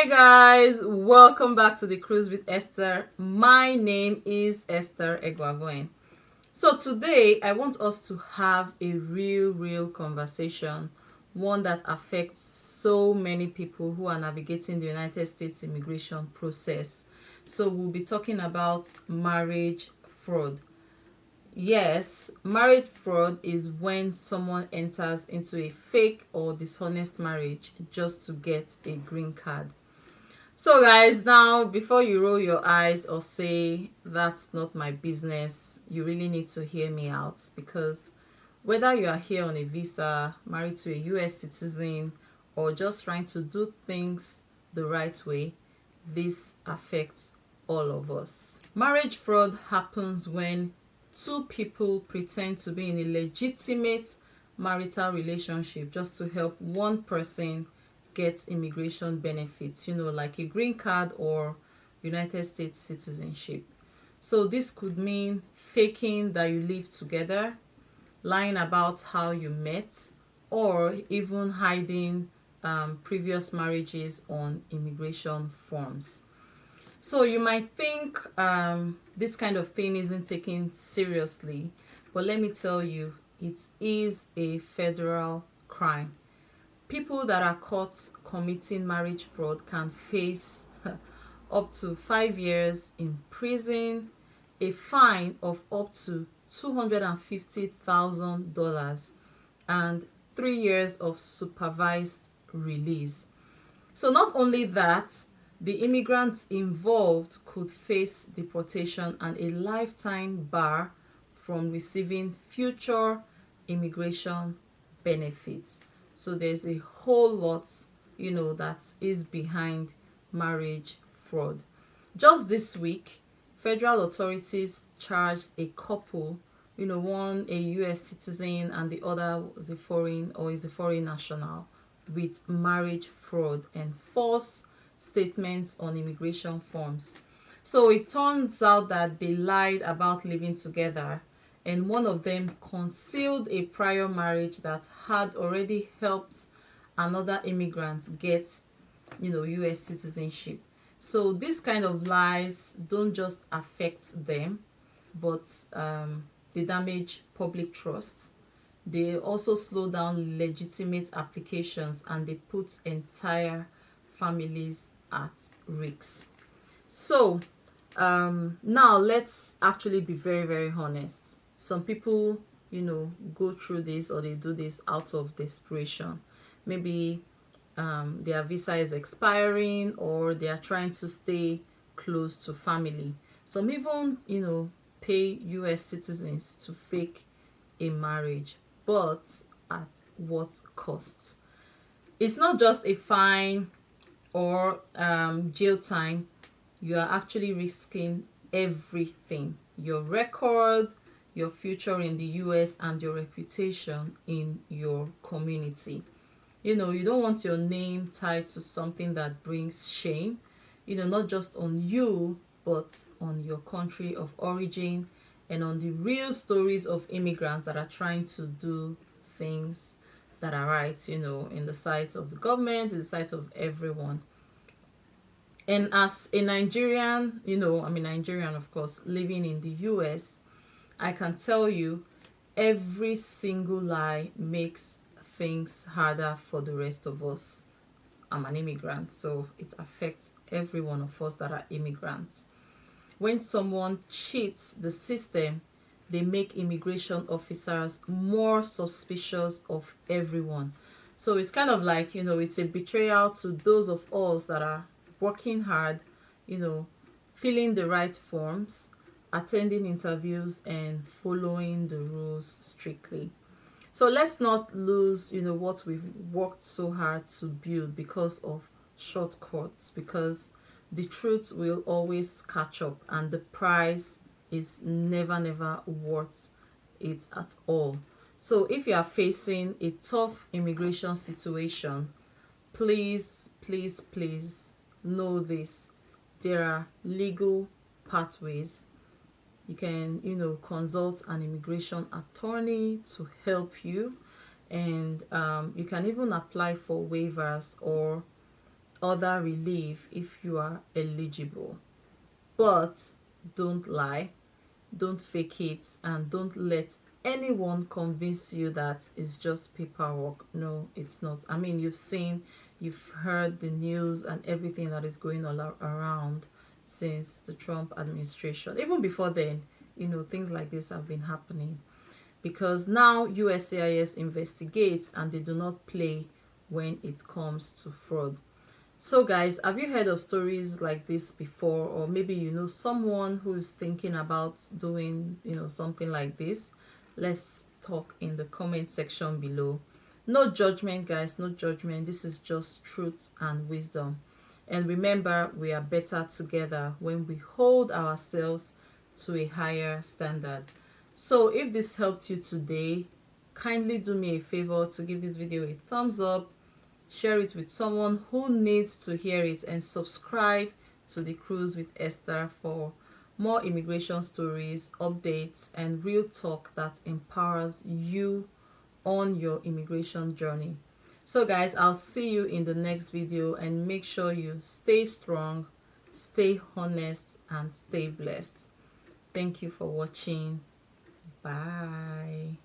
Hi guys, welcome back to the cruise with Esther. My name is Esther Egwavoin. So today I want us to have a real conversation, one that affects so many people who are navigating the United States immigration process. So we'll be talking about marriage fraud. Yes, marriage fraud is when someone enters into a fake or dishonest marriage just to get a green card. So, guys, now before you roll your eyes or say that's not my business, you really need to hear me out, because whether you are here on a visa, married to a US citizen, or just trying to do things the right way, this affects all of us. Marriage fraud happens when two people pretend to be in a legitimate marital relationship just to help one person get immigration benefits, like a green card or United States citizenship. So this could mean faking that you live together, lying about how you met, or even hiding previous marriages on immigration forms. So you might think this kind of thing isn't taken seriously, but let me tell you, it is a federal crime. People that are caught committing marriage fraud can face up to 5 years in prison, a fine of up to $250,000, and 3 years of supervised release. So, not only that, the immigrants involved could face deportation and a lifetime bar from receiving future immigration benefits. So there's a whole lot, that is behind marriage fraud. Just this week, federal authorities charged a couple, one a US citizen and the other was a foreign national, with marriage fraud and false statements on immigration forms. So it turns out that they lied about living together, and one of them concealed a prior marriage that had already helped another immigrant get, US citizenship. So these kind of lies don't just affect them, but they damage public trust. They also slow down legitimate applications, and they put entire families at risk. So now let's actually be very honest. Some people, go through this, or they do this out of desperation. Maybe their visa is expiring, or they are trying to stay close to family. Some even, pay US citizens to fake a marriage, but at what cost? It's not just a fine or jail time. You are actually risking everything: your record, your future in the US, and your reputation in your community. You don't want your name tied to something that brings shame, not just on you, but on your country of origin, and on the real stories of immigrants that are trying to do things that are right, in the sight of the government, in the sight of everyone. And as a Nigerian, I'm a Nigerian, of course, living in the US, I can tell you every single lie makes things harder for the rest of us. I'm an immigrant, so it affects every one of us that are immigrants. When someone cheats the system, they make immigration officers more suspicious of everyone. So it's kind of like, it's a betrayal to those of us that are working hard, filling the right forms, attending interviews, and following the rules strictly. So let's not lose, what we've worked so hard to build because of shortcuts, because the truth will always catch up, and the price is never worth it at all. So if you are facing a tough immigration situation, please know this: there are legal pathways. You can, consult an immigration attorney to help you, and you can even apply for waivers or other relief if you are eligible. But don't lie, don't fake it, and don't let anyone convince you that it's just paperwork. No, it's not. I mean, you've heard the news and everything that is going all around since the Trump administration. Even before then, things like this have been happening, because now USCIS investigates and they do not play when it comes to fraud. So guys, have you heard of stories like this before? Or maybe you know someone who is thinking about doing something like this? Let's talk in the comment section below. No judgment guys, no judgment. This is just truth and wisdom. And remember, we are better together when we hold ourselves to a higher standard. So if this helped you today, kindly do me a favor to give this video a thumbs up, share it with someone who needs to hear it, and subscribe to the Cruise with Esther for more immigration stories, updates, and real talk that empowers you on your immigration journey. So guys, I'll see you in the next video, and make sure you stay strong, stay honest, and stay blessed. Thank you for watching. Bye.